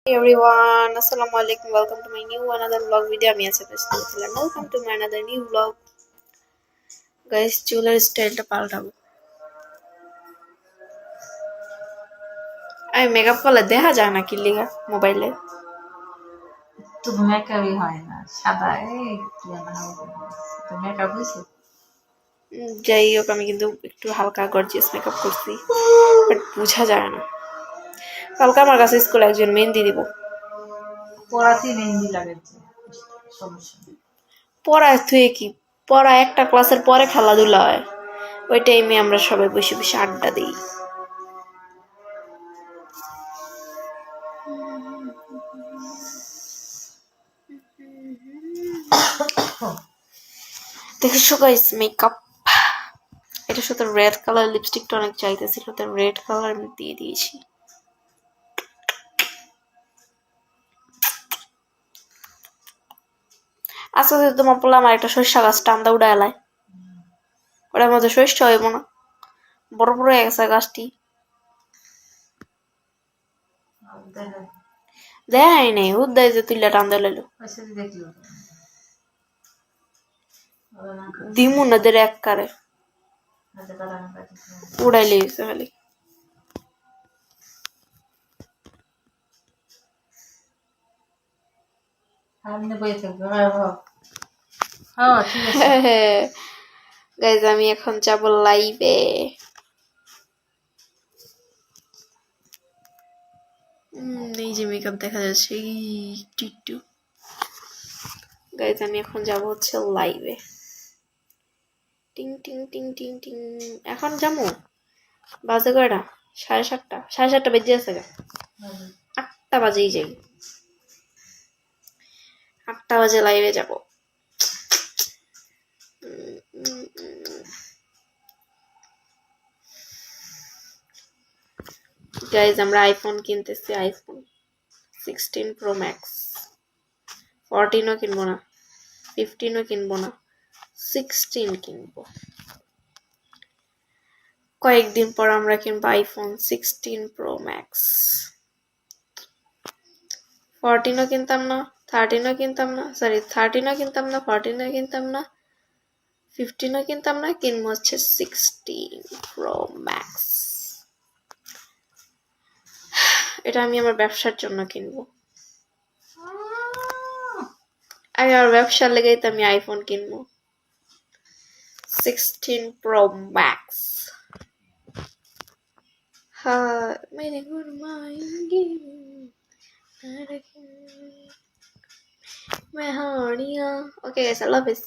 Everyone, assalamu alaikum. Welcome to my new another vlog video. আমি আছি আপনাদের welcome to my another new vlog. Guys, চুলের স্টাইলটা পাল্টাবো। আমি মেকআপ করলে দেখা যায় না কি লিগা মোবাইলে। তো মেকআপই হয় না, সাদা কি না তো মেকআপ হইছে। যাই হোক, আমি কিন্তু একটু হালকা গর্জিয়াস মেকআপ করছি, বাট বোঝা যায় না। কালকে আমার কাছে স্কুলে একজন মেহেন্দি দিব। পড়াতে মেহেন্দি লাগাচ্ছে, সমস্যা পড়ায় থুয়ে কি, পড়া একটা ক্লাসের পরে খেলাধুলা হয়, ওই টাইমে আমরা সবাই বসে বসে আড্ডা দিই। দেখেছো গাইস মেকআপ, এটা সাথে রেড কালার লিপস্টিকটা অনেক চাইতেছিল, তাই রেড কালার আমি দিয়ে দিয়েছি। আস্তে আস্তে তোমার বললাম আমার একটা সরিষা গাছ টান্দা উড়া এলায়, ওটার মধ্যে সরিষা হইব না, বড় বড় হয়ে গেছে গাছটি। দেখাই নেই উদ্দায় যে তুইলা টান্দা লাইলো দিমু না দের এক কারে উড়াই লিয়েছে খালি। গাইজ আমি এখন যাব লাইভে। এই যে মেকআপ দেখা যাচ্ছে টিটু। গাইজ আমি এখন যাব হচ্ছে লাইভে। টিং টিং টিং টিং টিং। এখন যাবো বাজে কয়টা? 7:30। 7:30 বেজে আছে গা, 8টা বাজেই যাই। 8টা বাজে লাইভে যাব। গাইজ আমরা আইফোন কিনতেছি, আইফোন 16 Pro Max। 14ও কিনবো না, 15ও কিনবো না, 16 কিনবো। কয়েকদিন পর আমরা কিনবো আইফোন 16 Pro Max। 14ও কিনতাম না, 13ও কিনতাম না, 13ও কিনতাম না, 14ও কিনতাম না, 15ও কিনতাম না, কিনবো হচ্ছে 16 Pro Max। এটা আমি আমার ব্যবসার জন্য কিনবো। আমি আমার ব্যবসার লেগেই তো আমি আইফোন কিনবো 16 Pro Max। হ্যাঁ মেরে গুড মাইন্ডি मैं हारिया। Okay guys, I love this.